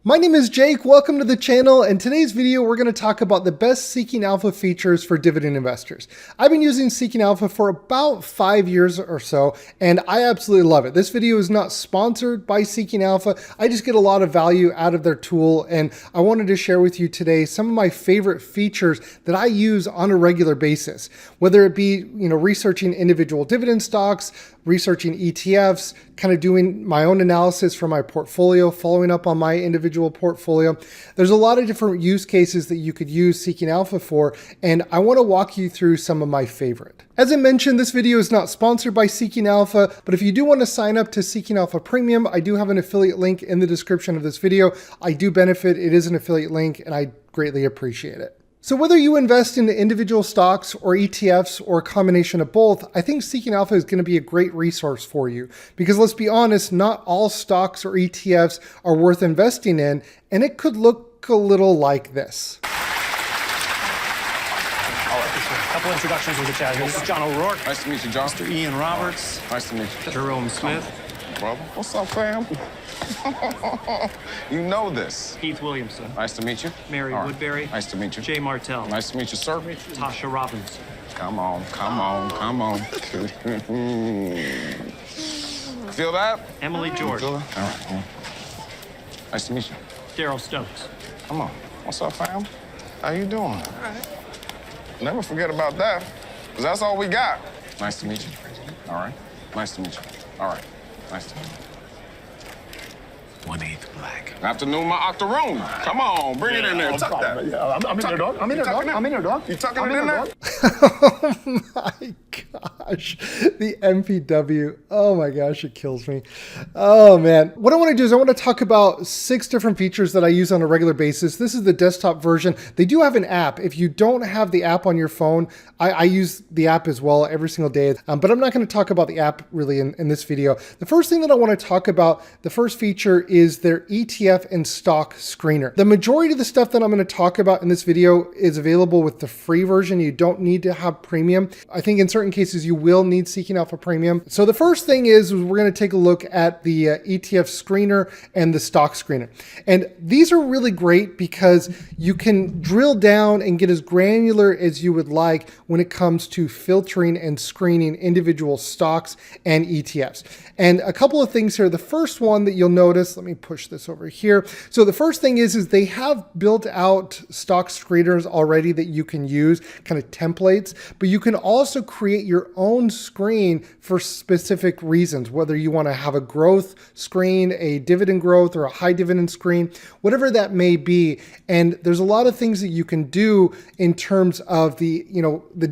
My name is Jake, welcome to the channel. In today's video, we're going to talk about the best Seeking Alpha features for dividend investors. I've been using Seeking Alpha for about 5 years or so, and I absolutely love it. This video is not sponsored by Seeking Alpha. I just get a lot of value out of their tool, and I wanted to share with you today some of my favorite features that I use on a regular basis, whether it be, researching individual dividend stocks, researching ETFs, kind of doing my own analysis for my portfolio, following up on my individual portfolio. There's a lot of different use cases that you could use Seeking Alpha for, and I want to walk you through some of my favorite. As I mentioned, this video is not sponsored by Seeking Alpha, but if you do want to sign up to Seeking Alpha Premium, I do have an affiliate link in the description of this video. I do benefit, it is an affiliate link, and I greatly appreciate it. So whether you invest in individual stocks or ETFs or a combination of both, I think Seeking Alpha is going to be a great resource for you because let's be honest, not all stocks or ETFs are worth investing in, and it could look a little like this. A couple introductions with the chat. This is John O'Rourke. Nice to meet you, John. Mr. Ian Roberts. Nice to meet you. Jerome Smith. Brother. What's up, fam? You know this. Keith Williamson. Nice to meet you. Mary Woodbury. Nice to meet you. Jay Martell. Nice to meet you, sir. Tasha Robinson. Come on, come on, come on. Feel that? Emily George. Feel that? All right. Yeah. Nice to meet you. Daryl Stokes. Come on. What's up, fam? How you doing? All right. Never forget about that, because that's all we got. Nice to meet you. All right. Nice to meet you. All right. Nice to meet you. 1/8 black. Afternoon, my octoroon. Come on, bring it in there. Tuck that. Yeah, I'm in there, dog. I'm in there, dog. I'm in there, dog. You tucking it in there? Oh my gosh, the MPW. Oh my gosh, it kills me. Oh man. What I want to do is I want to talk about 6 different features that I use on a regular basis. This is the desktop version. They do have an app. If you don't have the app on your phone, I use the app as well every single day, but I'm not going to talk about the app really in this video. The first thing that I want to talk about, the first feature is their ETF and Stock Screener. The majority of the stuff that I'm going to talk about in this video is available with the free version. You don't need to have premium. I think in certain cases you will need Seeking Alpha Premium. So the first thing is we're going to take a look at the ETF Screener and the Stock Screener. And these are really great because you can drill down and get as granular as you would like when it comes to filtering and screening individual stocks and ETFs. And a couple of things here. The first one that you'll notice, let me push this over here. So the first thing is they have built out stock screeners already that you can use, kind of templates, but you can also create your own screen for specific reasons, whether you want to have a growth screen, a dividend growth, or a high dividend screen, whatever that may be. And there's a lot of things that you can do in terms of the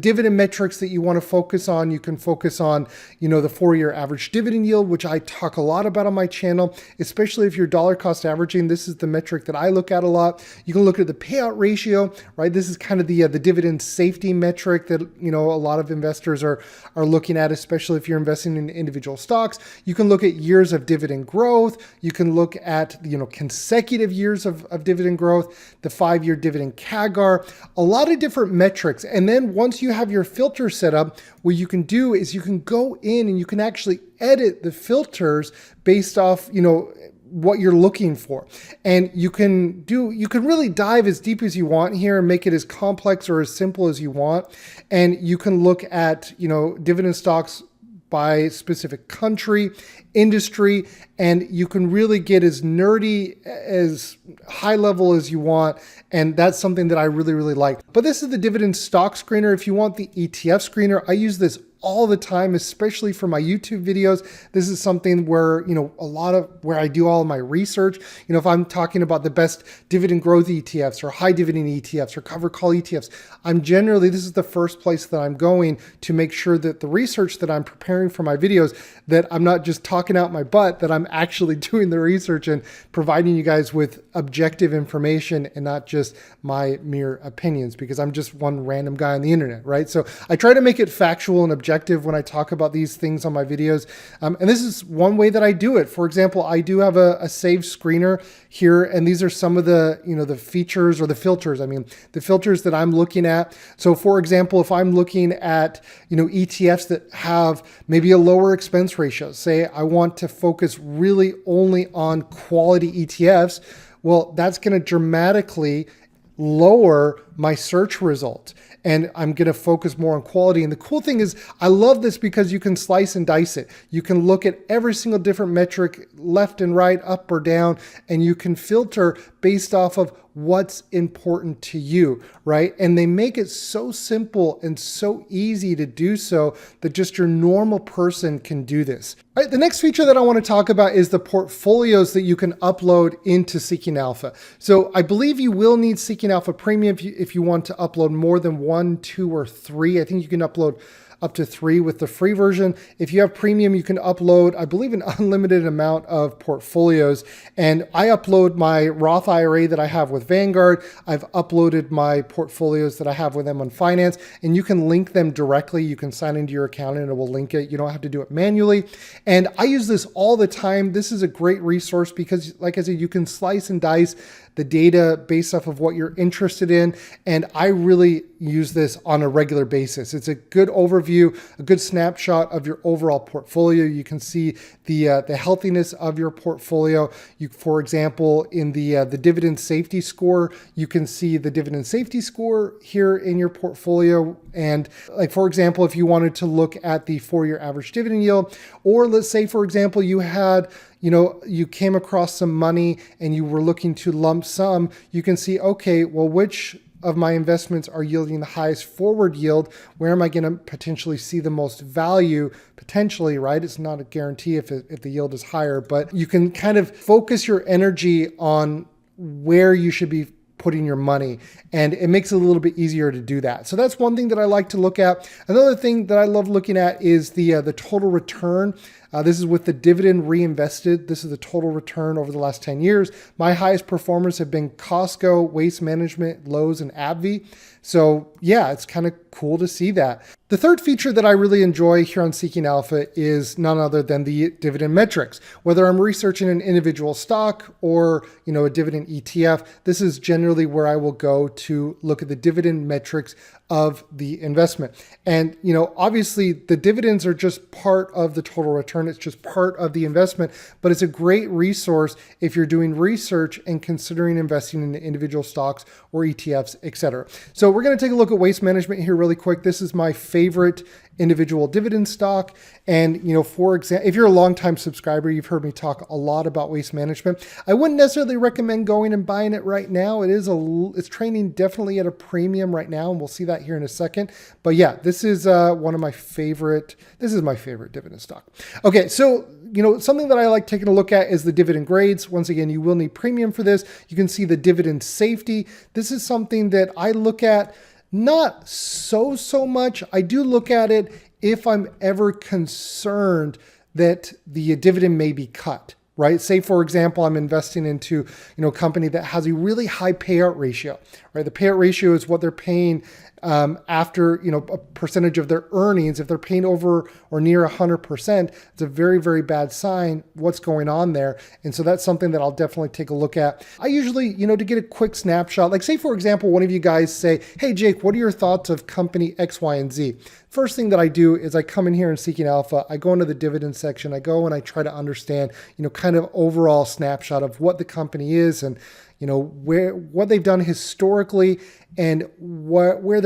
dividend metrics that you want to focus on. You can focus on, the 4-year average dividend yield, which I talk a lot about on my channel, especially if you're dollar cost averaging. This is the metric that I look at a lot. You can look at the payout ratio, right? This is kind of the dividend safety metric that, a lot of investors are looking at, especially if you're investing in individual stocks. You can look at years of dividend growth. You can look at, consecutive years of dividend growth, the 5-year dividend CAGR, a lot of different metrics. And then once you have your filter set up, what you can do is you can go in and you can actually edit the filters based off, what you're looking for. And you can really dive as deep as you want here and make it as complex or as simple as you want. And you can look at, dividend stocks by specific country, industry, and you can really get as nerdy, as high level as you want. And that's something that I really, really like. But this is the Dividend Stock Screener. If you want the ETF Screener, I use this all the time, especially for my YouTube videos. This is something where, a lot of where I do all of my research. If I'm talking about the best dividend growth ETFs or high dividend ETFs or cover call ETFs, this is the first place that I'm going to make sure that the research that I'm preparing for my videos, that I'm not just talking out my butt, that I'm actually doing the research and providing you guys with objective information and not just my mere opinions, because I'm just one random guy on the internet, right? So I try to make it factual and objective when I talk about these things on my videos. And this is one way that I do it. For example, I do have a saved screener here, and these are some of the, the features or the filters. The filters that I'm looking at. So for example, if I'm looking at, ETFs that have maybe a lower expense ratio, say I want to focus really only on quality ETFs, well, that's going to dramatically lower my search results. And I'm going to focus more on quality. And the cool thing is I love this because you can slice and dice it. You can look at every single different metric, left and right, up or down, and you can filter based off of what's important to you, right? And they make it so simple and so easy to do so that just your normal person can do this. All right, the next feature that I want to talk about is the portfolios that you can upload into Seeking Alpha. So I believe you will need Seeking Alpha Premium if you want to upload more than 1, 2, or 3. I think you can upload up to 3 with the free version. If you have premium, you can upload, I believe, an unlimited amount of portfolios. And I upload my Roth IRA that I have with Vanguard. I've uploaded my portfolios that I have with them on finance, and you can link them directly. You can sign into your account and it will link it. You don't have to do it manually. And I use this all the time. This is a great resource because, like I said, you can slice and dice the data based off of what you're interested in. And I really use this on a regular basis. It's a good overview, a good snapshot of your overall portfolio. You can see the healthiness of your portfolio. You, for example, in the dividend safety score, you can see the dividend safety score here in your portfolio. And like, for example, if you wanted to look at the 4-year average dividend yield, or let's say, for example, you came across some money and you were looking to lump sum, you can see, okay, well, which of my investments are yielding the highest forward yield? Where am I going to potentially see the most value? Potentially, right? It's not a guarantee if the yield is higher, but you can kind of focus your energy on where you should be putting your money, and it makes it a little bit easier to do that. So that's one thing that I like to look at. Another thing that I love looking at is the total return. This is with the dividend reinvested. This is the total return over the last 10 years. My highest performers have been Costco, Waste Management, Lowe's, and AbbVie. So yeah, it's kind of cool to see that. The third feature that I really enjoy here on Seeking Alpha is none other than the dividend metrics. Whether I'm researching an individual stock or, a dividend ETF, this is generally where I will go to look at the dividend metrics of the investment. And, obviously the dividends are just part of the total return. It's just part of the investment, but it's a great resource if you're doing research and considering investing in individual stocks or ETFs, etc. So we're going to take a look at Waste Management here really quick. This is my favorite individual dividend stock. And, for example, if you're a longtime subscriber, you've heard me talk a lot about Waste Management. I wouldn't necessarily recommend going and buying it right now. It's trading definitely at a premium right now, and we'll see that here in a second. But yeah, this is my favorite dividend stock. Okay, so something that I like taking a look at is the dividend grades. Once again, you will need premium for this. You can see the dividend safety. This is something that I look at not so much. I do look at it if I'm ever concerned that the dividend may be cut, right? Say, for example, I'm investing into, a company that has a really high payout ratio, right? The payout ratio is what they're paying after, a percentage of their earnings. If they're paying over or near 100%, it's a very, very bad sign what's going on there. And so that's something that I'll definitely take a look at. I usually, to get a quick snapshot, like say, for example, one of you guys say, hey, Jake, what are your thoughts of company X, Y, and Z? First thing that I do is I come in here in Seeking Alpha, I go into the dividend section, I go and I try to understand, kind of overall snapshot of what the company is and, what they've done historically and where I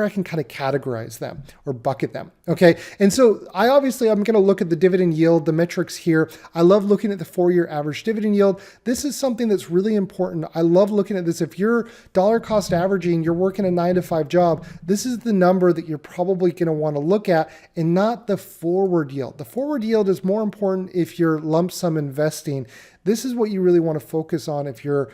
can kind of categorize them or bucket them. Okay. And so I'm going to look at the dividend yield, the metrics here. I love looking at the 4-year average dividend yield. This is something that's really important. I love looking at this. If you're dollar cost averaging, you're working a 9-to-5 job, this is the number that you're probably going to want to look at and not the forward yield. The forward yield is more important if you're lump sum investing. This is what you really want to focus on if you're,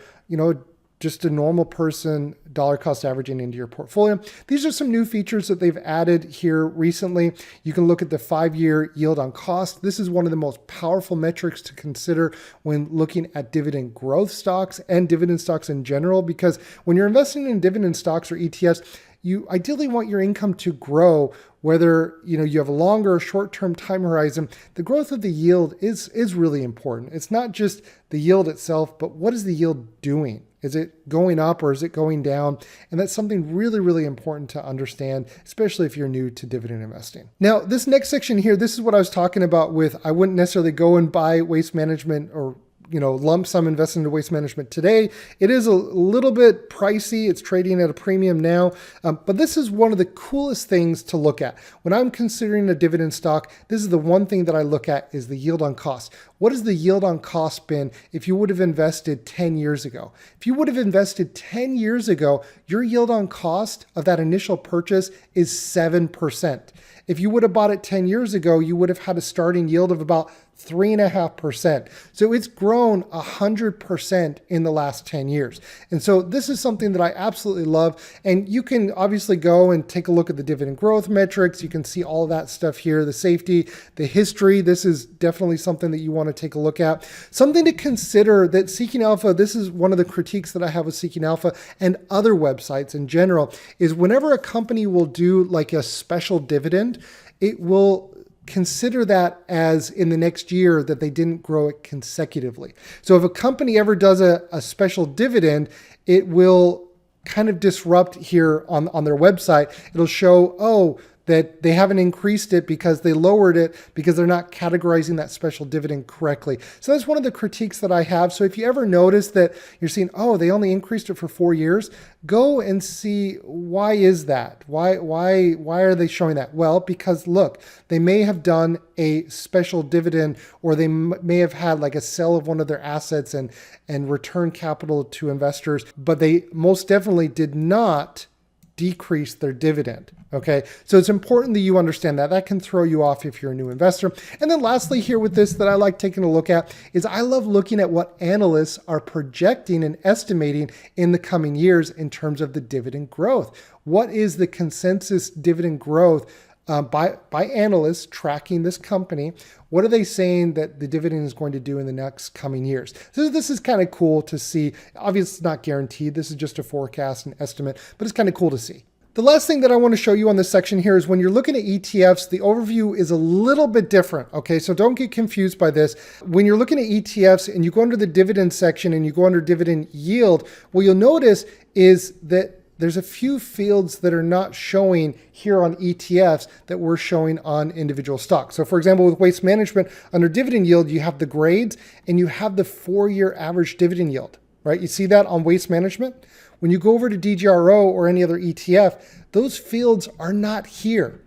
just a normal person dollar cost averaging into your portfolio. These are some new features that they've added here recently. You can look at the 5-year yield on cost. This is one of the most powerful metrics to consider when looking at dividend growth stocks and dividend stocks in general, because when you're investing in dividend stocks or ETFs, you ideally want your income to grow, whether you have a longer or short-term time horizon. The growth of the yield is really important. It's not just the yield itself, but what is the yield doing? Is it going up or is it going down? And that's something really, really important to understand, especially if you're new to dividend investing. Now, this next section here, this is what I was talking about with, I wouldn't necessarily go and buy Waste Management or lump sum invested into Waste Management today. It is a little bit pricey. It's trading at a premium now, but this is one of the coolest things to look at. When I'm considering a dividend stock, this is the one thing that I look at is the yield on cost. What has the yield on cost been if you would have invested 10 years ago? If you would have invested 10 years ago, your yield on cost of that initial purchase is 7%. If you would have bought it 10 years ago, you would have had a starting yield of about 3.5%. So it's grown 100% in the last 10 years. And so this is something that I absolutely love. And you can obviously go and take a look at the dividend growth metrics. You can see all of that stuff here, the safety, the history. This is definitely something that you want to take a look at. Something to consider that Seeking Alpha, this is one of the critiques that I have with Seeking Alpha and other websites in general, is whenever a company will do like a special dividend, it will consider that as in the next year that they didn't grow it consecutively. So if a company ever does a special dividend, it will kind of disrupt here on their website. It'll show, that they haven't increased it because they lowered it because they're not categorizing that special dividend correctly. So that's one of the critiques that I have. So if you ever notice that you're seeing, they only increased it for 4 years, go and see why is that? Why are they showing that? Well, because look, they may have done a special dividend, or they may have had like a sale of one of their assets and return capital to investors, but they most definitely did not decrease their dividend. Okay, so it's important that you understand that. That can throw you off if you're a new investor. And then lastly here with this that I like taking a look at is I love looking at what analysts are projecting and estimating in the coming years in terms of the dividend growth. What is the consensus dividend growth by analysts tracking this company? What are they saying that the dividend is going to do in the next coming years? So this is kind of cool to see. Obviously, it's not guaranteed. This is just a forecast and estimate, but it's kind of cool to see. The last thing that I want to show you on this section here is when you're looking at ETFs, the overview is a little bit different. Okay, so don't get confused by this. When you're looking at ETFs and you go under the dividend section and you go under dividend yield, what you'll notice is that there's a few fields that are not showing here on ETFs that we're showing on individual stocks. So for example, with Waste Management, under dividend yield, you have the grades and you have the 4-year average dividend yield, right? You see that on Waste Management? When you go over to DGRO or any other ETF, those fields are not here.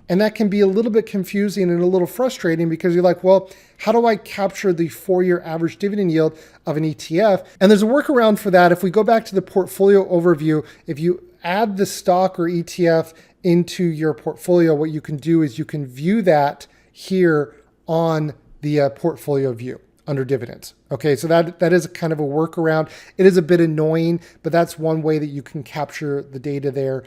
And that can be a little bit confusing and a little frustrating because you're like, well, how do I capture the 4-year average dividend yield of an ETF? And there's a workaround for that. If we go back to the portfolio overview, if you add the stock or ETF into your portfolio, what you can do is you can view that here on the portfolio view under dividends. Okay, so that is kind of a workaround. It is a bit annoying, but that's one way that you can capture the data there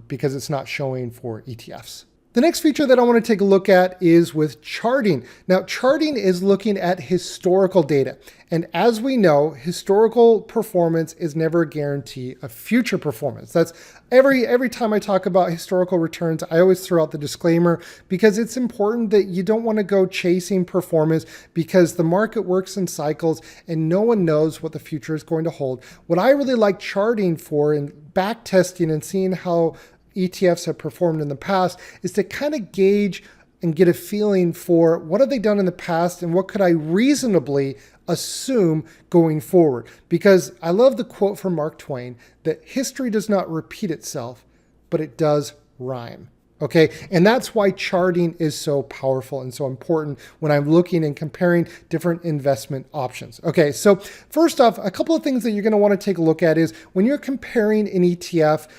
because it's not showing for ETFs. The next feature that I want to take a look at is with charting. Now, charting is looking at historical data. And as we know, historical performance is never a guarantee of future performance. That's every time I talk about historical returns, I always throw out the disclaimer because it's important that you don't want to go chasing performance because the market works in cycles and no one knows what the future is going to hold. What I really like charting for and back testing and seeing how ETFs have performed in the past is to kind of gauge and get a feeling for what have they done in the past and what could I reasonably assume going forward. Because I love the quote from Mark Twain that history does not repeat itself, but it does rhyme. Okay, and that's why charting is so powerful and so important when I'm looking and comparing different investment options. Okay, so first off, a couple of things that you're going to want to take a look at is when you're comparing an ETF,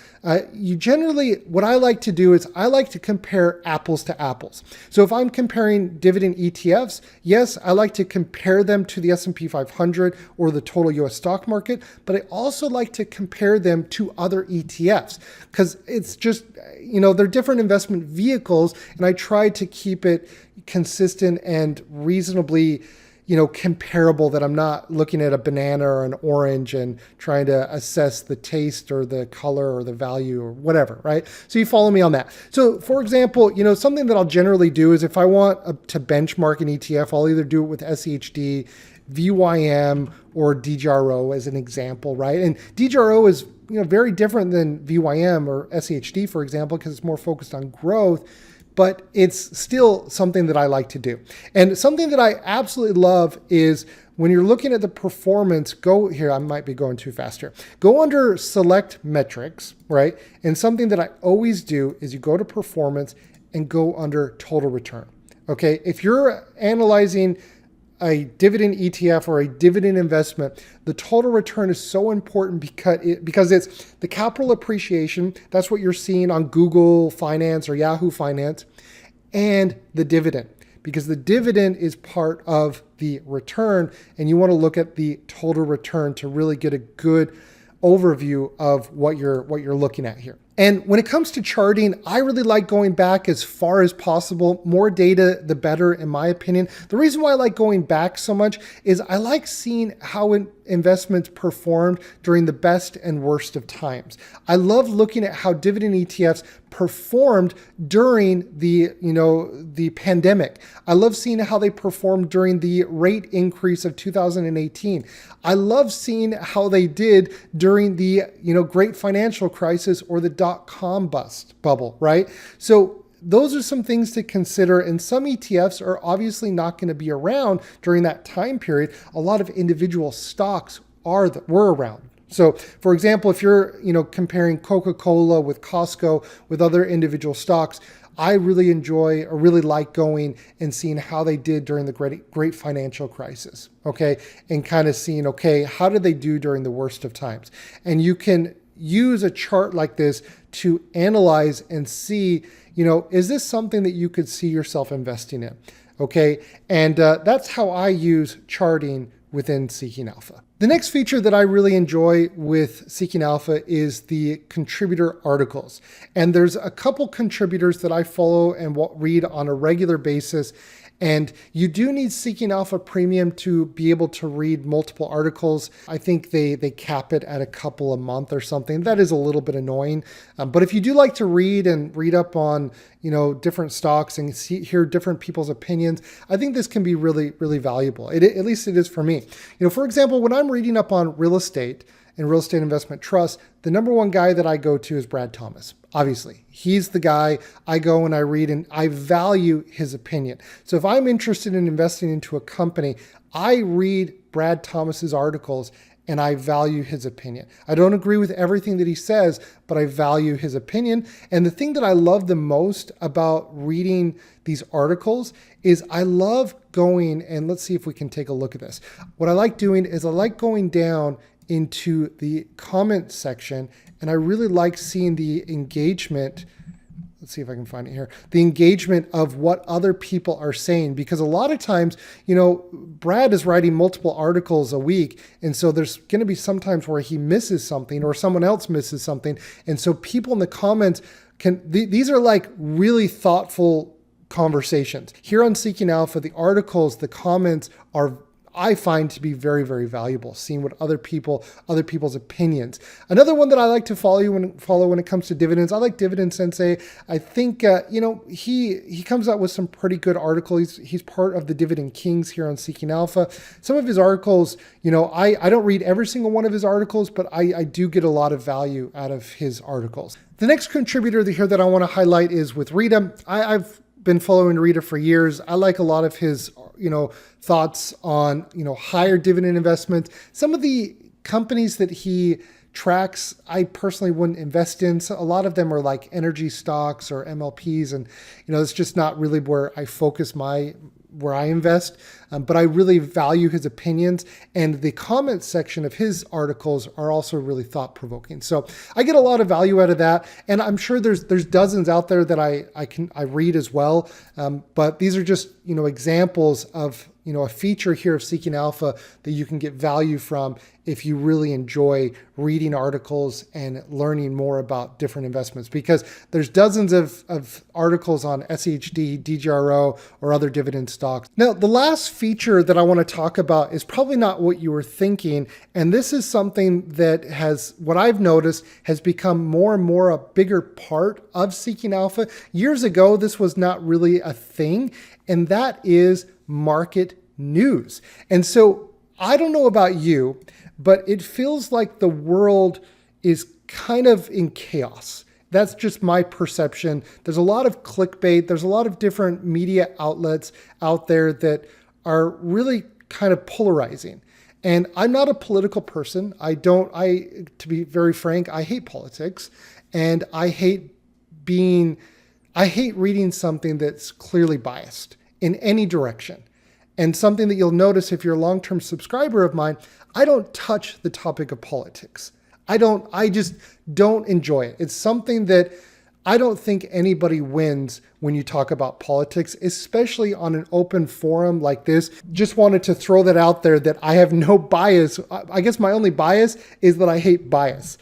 you generally, what I like to do is I like to compare apples to apples. So if I'm comparing dividend ETFs, yes, I like to compare them to the S&P 500 or the total US stock market, but I also like to compare them to other ETFs because it's just, they're different investment vehicles and I try to keep it consistent and reasonably comparable, that I'm not looking at a banana or an orange and trying to assess the taste or the color or the value or whatever, right? So you follow me on that. So for example, something that I'll generally do is if I want to benchmark an ETF, I'll either do it with SEHD, VYM, or DGRO as an example, right? And DGRO is very different than VYM or SEHD, for example, because it's more focused on growth. but it's still something that I like to do. And something that I absolutely love is when you're looking at the performance, go here, I might be going too fast here. Go under select metrics, right? And something that I always do is you go to performance and go under total return. Okay, if you're analyzing a dividend ETF or a dividend investment, the total return is so important because it's the capital appreciation. That's what you're seeing on Google Finance or Yahoo Finance, and the dividend, because the dividend is part of the return, and you want to look at the total return to really get a good overview of what you're looking at here. And when it comes to charting, I really like going back as far as possible. More data, the better, in my opinion. The reason why I like going back so much is I like seeing how investments performed during the best and worst of times. I love looking at how dividend ETFs performed during the pandemic. I love seeing how they performed during the rate increase of 2018. I love seeing how they did during the great financial crisis or the dot-com bust bubble, right? So those are some things to consider, and some ETFs are obviously not going to be around during that time period. A lot of individual stocks were around. So for example, if you're comparing Coca-Cola with Costco with other individual stocks, I really enjoy or really like going and seeing how they did during the great financial crisis, okay? And kind of seeing, okay, how did they do during the worst of times? And you can use a chart like this to analyze and see, is this something that you could see yourself investing in? Okay. And that's how I use charting within Seeking Alpha. The next feature that I really enjoy with Seeking Alpha is the contributor articles. And there's a couple contributors that I follow and read on a regular basis. And you do need Seeking Alpha Premium to be able to read multiple articles. I think they cap it at a couple a month or something. That is a little bit annoying. But if you do like to read up on different stocks and hear different people's opinions, I think this can be really, really valuable. At least it is for me. For example, when I'm reading up on real estate and real estate investment trusts, the number one guy that I go to is Brad Thomas. Obviously, he's the guy I go and I read, and I value his opinion. So if I'm interested in investing into a company, I read Brad Thomas's articles and I value his opinion. I don't agree with everything that he says, but I value his opinion. And the thing that I love the most about reading these articles is I love going, and let's see if we can take a look at this. What I like doing is I like going down into the comment section, and I really like seeing the engagement. Let's see if I can find it here. The engagement of what other people are saying, because a lot of times, Brad is writing multiple articles a week. And so there's going to be some times where he misses something or someone else misses something. And so people in the comments these are like really thoughtful conversations. Here on Seeking Alpha, the articles, the comments I find to be very, very valuable, seeing what other people's opinions. Another one that I like to follow when it comes to dividends, I like Dividend Sensei. I think, he comes out with some pretty good articles. He's part of the Dividend Kings here on Seeking Alpha. Some of his articles, I don't read every single one of his articles, but I do get a lot of value out of his articles. The next contributor here that I want to highlight is with Rita. I've been following Rita for years. I like a lot of his, thoughts on, higher dividend investments. Some of the companies that he tracks, I personally wouldn't invest in. So a lot of them are like energy stocks or MLPs. And, it's just not really where I focus where I invest. But I really value his opinions, and the comment section of his articles are also really thought-provoking. So I get a lot of value out of that, and I'm sure there's dozens out there that I read as well. But these are just examples of a feature here of Seeking Alpha that you can get value from if you really enjoy reading articles and learning more about different investments, because there's dozens of articles on SHD, DGRO, or other dividend stocks. Now, the last feature that I want to talk about is probably not what you were thinking. And this is something that what I've noticed has become more and more a bigger part of Seeking Alpha. Years ago, this was not really a thing, and that is market news. And so I don't know about you, but it feels like the world is kind of in chaos. That's just my perception. There's a lot of clickbait. There's a lot of different media outlets out there that are really kind of polarizing. And I'm not a political person. To be very frank, I hate politics, and I hate reading something that's clearly biased in any direction. And something that you'll notice if you're a long-term subscriber of mine, I don't touch the topic of politics. I just don't enjoy it. It's something that I don't think anybody wins when you talk about politics, especially on an open forum like this. Just wanted to throw that out there that I have no bias. I guess my only bias is that I hate bias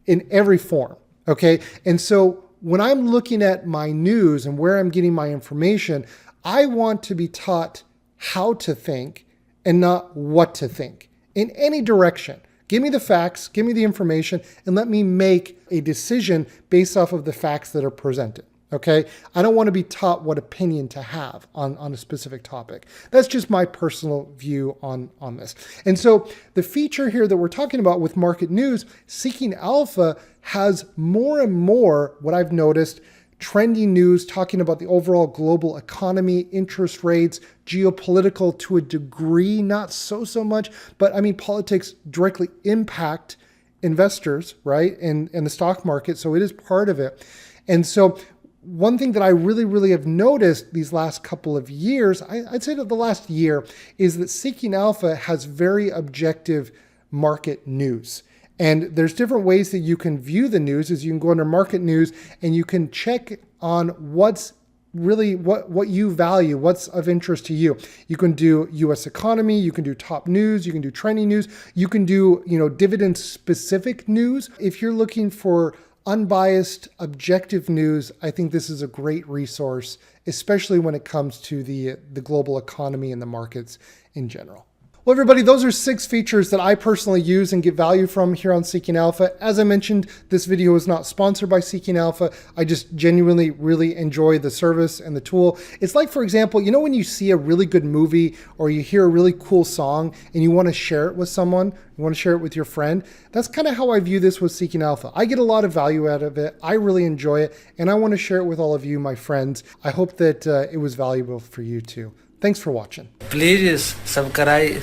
in every form, okay? And so when I'm looking at my news and where I'm getting my information, I want to be taught how to think and not what to think in any direction. Give me the facts, give me the information, and let me make a decision based off of the facts that are presented, okay? I don't want to be taught what opinion to have on a specific topic. That's just my personal view on this. And so the feature here that we're talking about with market news, Seeking Alpha has more and more, what I've noticed, trending news talking about the overall global economy, interest rates, geopolitical to a degree, not so much, but I mean, politics directly impact investors, right? And the stock market. So it is part of it. And so one thing that I really have noticed these last couple of years, I'd say that the last year, is that Seeking Alpha has very objective market news. And there's different ways that you can view the news. Is you can go under market news and you can check on what's really what you value, what's of interest to you. You can do US economy, you can do top news, you can do trending news, you can do, dividend specific news. If you're looking for unbiased, objective news, I think this is a great resource, especially when it comes to the global economy and the markets in general. Well, everybody, those are 6 features that I personally use and get value from here on Seeking Alpha. As I mentioned, this video is not sponsored by Seeking Alpha. I just genuinely really enjoy the service and the tool. It's like, for example, when you see a really good movie or you hear a really cool song and you want to share it with someone, you want to share it with your friend, that's kind of how I view this with Seeking Alpha. I get a lot of value out of it. I really enjoy it, and I want to share it with all of you, my friends. I hope that it was valuable for you too. Thanks for watching. Please subscribe.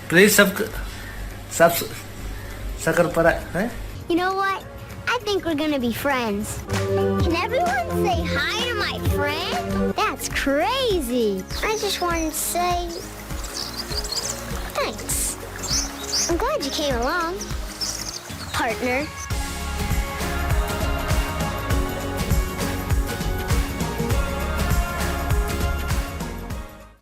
Please subscribe. You know what? I think we're gonna be friends. Can everyone say hi to my friend? That's crazy. I just wanted to say thanks. I'm glad you came along, partner.